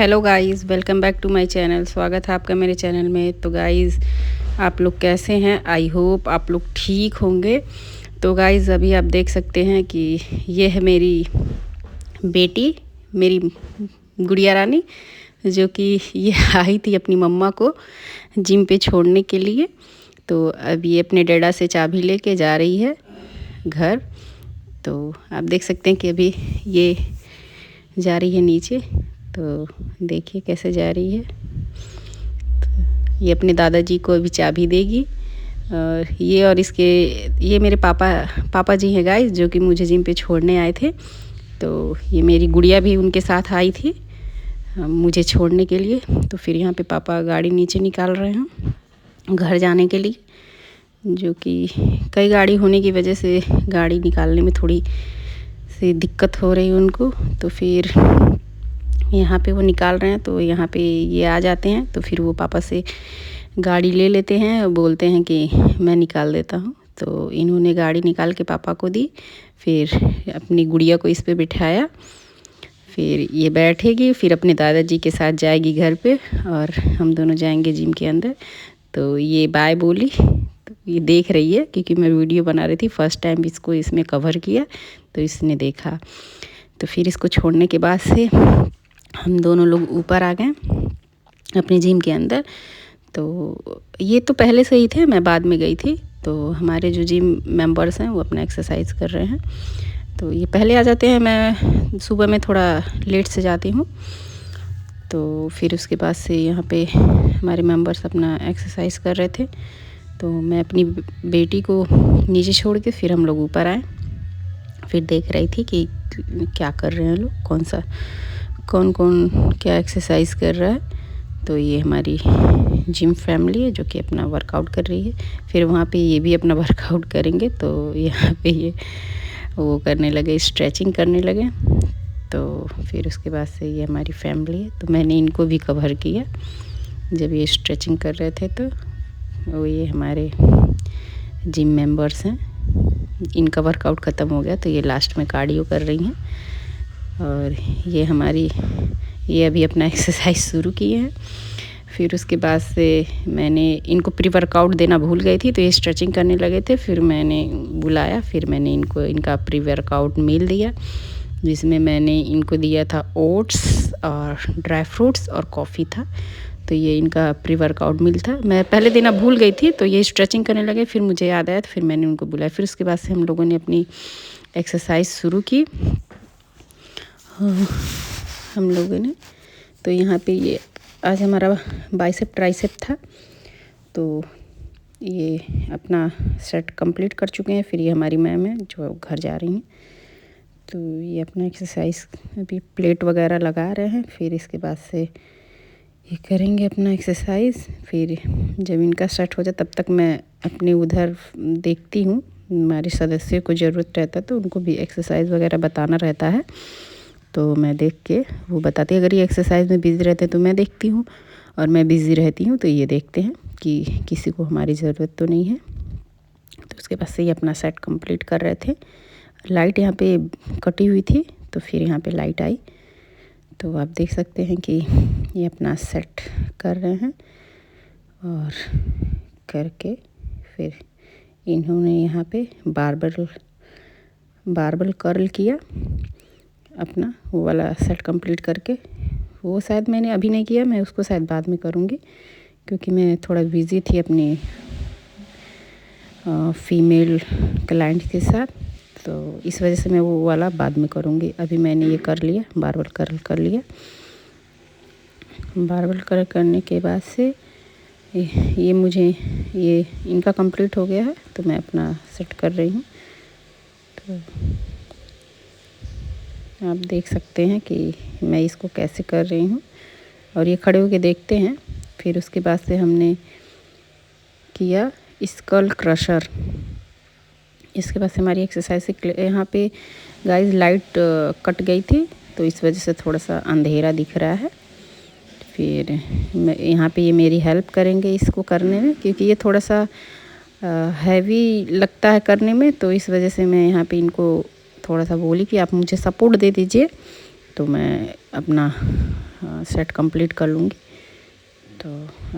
Hello guys, welcome back to my channel. स्वागत है आपका मेरे चैनल में। तो गाइस, आप लोग कैसे हैं? आई होप आप लोग ठीक होंगे। तो गाइस, अभी आप देख सकते हैं कि ये है मेरी बेटी, मेरी गुड़िया रानी, जो कि ये आई थी अपनी मम्मा को जिम पे छोड़ने के लिए। तो अब ये अपने डैडा से चाबी लेके जा रही है घर। तो आप देख सकते हैं कि अभी ये जा रही है नीचे। तो देखिए कैसे जा रही है। तो ये अपने दादाजी को अभी चाबी देगी। और इसके ये मेरे पापा जी हैं गाइस, जो कि मुझे जिम पे छोड़ने आए थे। तो ये मेरी गुड़िया भी उनके साथ आई थी मुझे छोड़ने के लिए। तो फिर यहाँ पे पापा गाड़ी नीचे निकाल रहे हैं घर जाने के लिए, जो कि कई गाड़ी होने की वजह से गाड़ी निकालने में थोड़ी सी दिक्कत हो रही है उनको। तो फिर यहाँ पे वो निकाल रहे हैं। तो यहाँ पे ये आ जाते हैं। तो फिर वो पापा से गाड़ी ले लेते हैं और बोलते हैं कि मैं निकाल देता हूँ। तो इन्होंने गाड़ी निकाल के पापा को दी। फिर अपनी गुड़िया को इस पे बिठाया। फिर ये बैठेगी, फिर अपने दादाजी के साथ जाएगी घर पे और हम दोनों जाएंगे जिम के अंदर। तो ये बाय बोली। तो ये देख रही है क्योंकि मैं वीडियो बना रही थी, फर्स्ट टाइम इसको इसमें कवर किया तो इसने देखा। तो फिर इसको छोड़ने के बाद से हम दोनों लोग ऊपर आ गए अपने जिम के अंदर। तो ये तो पहले से ही थे, मैं बाद में गई थी। तो हमारे जो जिम मेंबर्स हैं वो अपना एक्सरसाइज कर रहे हैं। तो ये पहले आ जाते हैं, मैं सुबह में थोड़ा लेट से जाती हूँ। तो फिर उसके बाद से यहाँ पे हमारे मेंबर्स अपना एक्सरसाइज कर रहे थे। तो मैं अपनी बेटी को नीचे छोड़ के फिर हम लोग ऊपर आए। फिर देख रही थी कि क्या कर रहे हैं लोग, कौन कौन क्या एक्सरसाइज कर रहा है। तो ये हमारी जिम फैमिली है जो कि अपना वर्कआउट कर रही है। फिर वहाँ पे ये भी अपना वर्कआउट करेंगे। तो यहाँ पे ये वो करने लगे, स्ट्रेचिंग करने लगे। तो फिर उसके बाद से ये हमारी फैमिली है। तो मैंने इनको भी कवर किया जब ये स्ट्रेचिंग कर रहे थे। तो वो ये हमारे जिम मेंबर्स हैं। इनका वर्कआउट ख़त्म हो गया तो ये लास्ट में कार्डियो कर रही हैं। और ये अभी अपना एक्सरसाइज शुरू किए हैं। फिर उसके बाद से मैंने इनको प्री वर्कआउट देना भूल गई थी, तो ये स्ट्रेचिंग करने लगे थे। फिर मैंने बुलाया, फिर मैंने इनका प्री वर्कआउट मील दिया, जिसमें मैंने इनको दिया था ओट्स और ड्राई फ्रूट्स और कॉफ़ी था। तो ये इनका प्री वर्कआउट मील था। मैं पहले देना भूल गई थी, तो ये स्ट्रेचिंग करने लगे। फिर मुझे याद आया तो फिर मैंने उनको बुलाया। फिर उसके बाद से हम लोगों ने अपनी एक्सरसाइज शुरू की हम लोगों ने। तो यहाँ पे ये आज हमारा बाइसेप ट्राइसेप था। तो ये अपना सेट कंप्लीट कर चुके हैं। फिर ये हमारी मैम है जो घर जा रही हैं। तो ये अपना एक्सरसाइज अभी प्लेट वगैरह लगा रहे हैं। फिर इसके बाद से ये करेंगे अपना एक्सरसाइज। फिर जब इनका सेट हो जाए तब तक मैं अपने उधर देखती हूँ। हमारे सदस्यों को ज़रूरत रहता है तो उनको भी एक्सरसाइज वगैरह बताना रहता है। तो मैं देख के वो बताती है। अगर ये एक्सरसाइज में बिज़ी रहते हैं तो मैं देखती हूँ, और मैं बिज़ी रहती हूँ तो ये देखते हैं कि किसी को हमारी ज़रूरत तो नहीं है। तो उसके बाद से ये अपना सेट कंप्लीट कर रहे थे। लाइट यहाँ पे कटी हुई थी तो फिर यहाँ पे लाइट आई। तो आप देख सकते हैं कि ये अपना सेट कर रहे हैं। और करके फिर इन्होंने यहाँ पे बारबल कर्ल किया अपना, वो वाला सेट कंप्लीट करके। वो शायद मैंने अभी नहीं किया, मैं उसको शायद बाद में करूँगी क्योंकि मैं थोड़ा बिज़ी थी अपनी फीमेल क्लाइंट के साथ। तो इस वजह से मैं वो वाला बाद में करूँगी। अभी मैंने ये कर लिया, बारबल कर्ल कर लिया। बारबल कर्ल करने के बाद से ये इनका कंप्लीट हो गया है। तो मैं अपना सेट कर रही हूँ। तो आप देख सकते हैं कि मैं इसको कैसे कर रही हूँ। और ये खड़े होके देखते हैं। फिर उसके बाद से हमने किया स्कल क्रशर। इसके बाद से हमारी एक्सरसाइज से यहाँ पे गाइस लाइट कट गई थी तो इस वजह से थोड़ा सा अंधेरा दिख रहा है। फिर यहाँ पे ये मेरी हेल्प करेंगे इसको करने में, क्योंकि ये थोड़ा सा हैवी लगता है करने में। तो इस वजह से मैं यहाँ पे इनको थोड़ा सा बोली कि आप मुझे सपोर्ट दे दीजिए। तो मैं अपना सेट कंप्लीट कर लूँगी। तो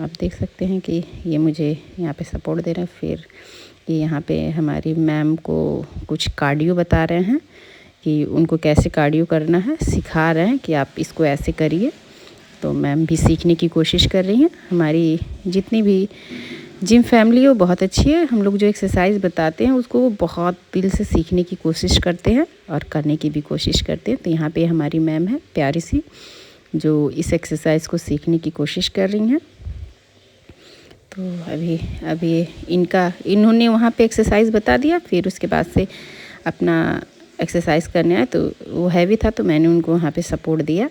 आप देख सकते हैं कि ये मुझे यहाँ पे सपोर्ट दे रहे हैं। फिर ये यहाँ पे हमारी मैम को कुछ कार्डियो बता रहे हैं कि उनको कैसे कार्डियो करना है, सिखा रहे हैं कि आप इसको ऐसे करिए। तो मैम भी सीखने की कोशिश कर रही हैं। हमारी जितनी भी जिम फैमिली वो बहुत अच्छी है। हम लोग जो एक्सरसाइज बताते हैं उसको वो बहुत दिल से सीखने की कोशिश करते हैं और करने की भी कोशिश करते हैं। तो यहाँ पे हमारी मैम है प्यारी सी, जो इस एक्सरसाइज को सीखने की कोशिश कर रही हैं। तो अभी इन्होंने वहाँ पे एक्सरसाइज बता दिया, फिर उसके बाद से अपना एक्सरसाइज करने आए। तो वो हैवी था तो मैंने उनको वहाँ पे सपोर्ट दिया।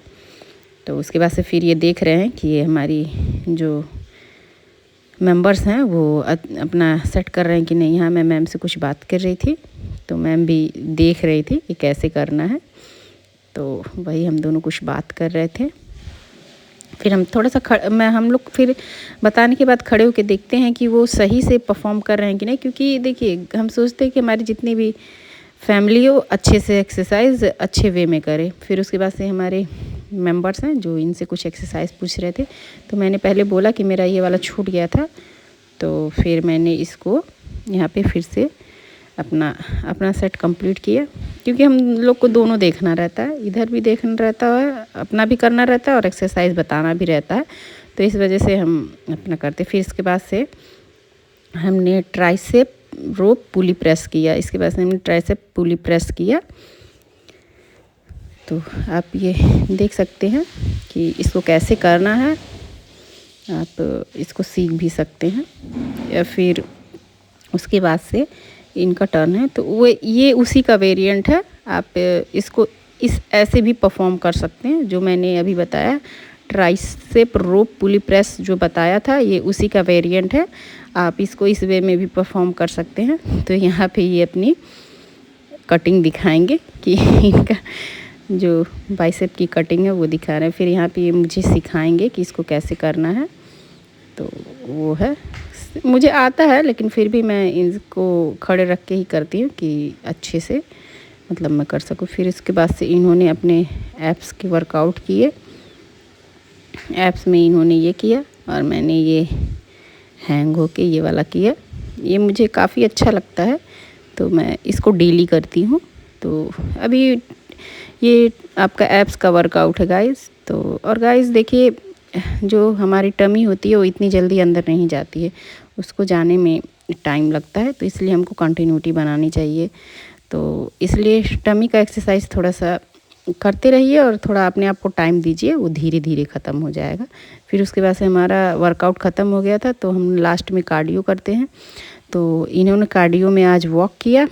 तो उसके बाद से फिर ये देख रहे हैं कि ये हमारी जो मेंबर्स हैं वो अपना सेट कर रहे हैं कि नहीं। यहाँ मैं मैम से कुछ बात कर रही थी तो मैम भी देख रही थी कि कैसे करना है। तो वही हम दोनों कुछ बात कर रहे थे। फिर हम थोड़ा सा हम लोग फिर बताने के बाद खड़े होकर देखते हैं कि वो सही से परफॉर्म कर रहे हैं कि नहीं। क्योंकि देखिए हम सोचते हैं कि हमारी जितनी भी फैमिली हो अच्छे से एक्सरसाइज अच्छे वे में करे। फिर उसके बाद से हमारे मेंबर्स हैं जो इनसे कुछ एक्सरसाइज पूछ रहे थे। तो मैंने पहले बोला कि मेरा ये वाला छूट गया था, तो फिर मैंने इसको यहाँ पे फिर से अपना सेट कंप्लीट किया। क्योंकि हम लोग को दोनों देखना रहता है, इधर भी देखना रहता है, अपना भी करना रहता है और एक्सरसाइज बताना भी रहता है। तो इस वजह से हम अपना करते। फिर इसके बाद से हमने ट्राइसेप रोप पुली प्रेस किया। इसके बाद से हमने ट्राइसेप पुली प्रेस किया। तो आप ये देख सकते हैं कि इसको कैसे करना है, आप इसको सीख भी सकते हैं। या फिर उसके बाद से इनका टर्न है तो वो ये उसी का वेरिएंट है। आप इसको ऐसे भी परफॉर्म कर सकते हैं जो मैंने अभी बताया। ट्राइसेप रोप पुली प्रेस जो बताया था ये उसी का वेरिएंट है। आप इसको इस वे में भी परफॉर्म कर सकते हैं। तो यहाँ पे ये अपनी कटिंग दिखाएंगे कि इनका जो बाइसेप की कटिंग है वो दिखा रहे हैं। फिर यहाँ पे ये मुझे सिखाएंगे कि इसको कैसे करना है। तो वो है, मुझे आता है लेकिन फिर भी मैं इसको खड़े रख के ही करती हूँ कि अच्छे से मतलब मैं कर सकूँ। फिर इसके बाद से इन्होंने अपने एप्स के वर्कआउट किए। एप्स में इन्होंने ये किया और मैंने ये हैंग होके ये वाला किया। ये मुझे काफ़ी अच्छा लगता है तो मैं इसको डेली करती हूँ। तो अभी ये आपका एप्स का वर्कआउट है गाइस। तो और गाइस देखिए जो हमारी टमी होती है वो इतनी जल्दी अंदर नहीं जाती है, उसको जाने में टाइम लगता है। तो इसलिए हमको कंटिन्यूटी बनानी चाहिए। तो इसलिए टमी का एक्सरसाइज थोड़ा सा करते रहिए और थोड़ा अपने आप को टाइम दीजिए, वो धीरे धीरे ख़त्म हो जाएगा। फिर उसके बाद से हमारा वर्कआउट ख़त्म हो गया था तो हम लास्ट में कार्डियो करते हैं। तो इन्होंने कार्डियो में आज वॉक किया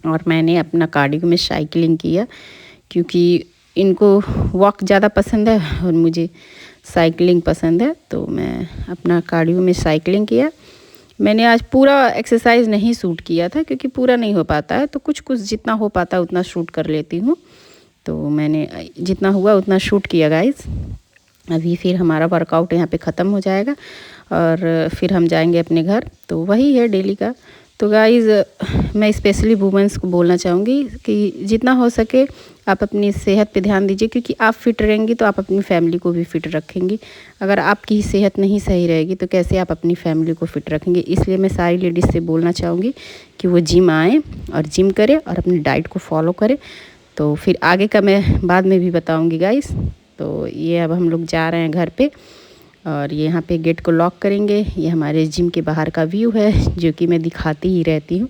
और मैंने अपना कार्डियो में साइकिलिंग किया। क्योंकि इनको वॉक ज़्यादा पसंद है और मुझे साइकिलिंग पसंद है। तो मैं अपना कार्डियो में साइकिलिंग किया। मैंने आज पूरा एक्सरसाइज नहीं शूट किया था क्योंकि पूरा नहीं हो पाता है, तो कुछ जितना हो पाता है उतना शूट कर लेती हूँ। तो मैंने जितना हुआ उतना शूट किया गाइस। अभी फिर हमारा वर्कआउट यहाँ पे ख़त्म हो जाएगा और फिर हम जाएंगे अपने घर। तो वही है डेली का। तो गाइज़ मैं स्पेशली वुमेंस को बोलना चाहूँगी कि जितना हो सके आप अपनी सेहत पे ध्यान दीजिए। क्योंकि आप फिट रहेंगी तो आप अपनी फैमिली को भी फिट रखेंगी। अगर आपकी सेहत नहीं सही रहेगी तो कैसे आप अपनी फैमिली को फिट रखेंगे। इसलिए मैं सारी लेडीज़ से बोलना चाहूँगी कि वो जिम आएँ और जिम करें और अपनी डाइट को फॉलो करें। तो फिर आगे का मैं बाद में भी बताऊँगी गाइस। तो ये अब हम लोग जा रहे हैं घर पे और यहाँ पे गेट को लॉक करेंगे। ये हमारे जिम के बाहर का व्यू है जो कि मैं दिखाती ही रहती हूँ।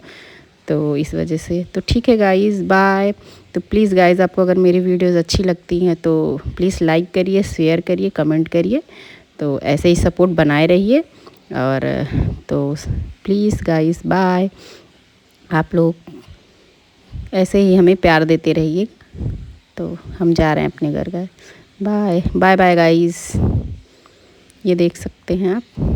तो इस वजह से तो ठीक है गाइज़, बाय। तो प्लीज़ गाइज़ आपको अगर मेरी वीडियोज़ अच्छी लगती हैं तो प्लीज़ लाइक करिए, शेयर करिए, कमेंट करिए। तो ऐसे ही सपोर्ट बनाए रहिए। और तो प्लीज़ गाइज़ बाय। आप लोग ऐसे ही हमें प्यार देते रहिए। तो हम जा रहे हैं अपने घर। Bye bye bye guys. ये देख सकते हैं आप।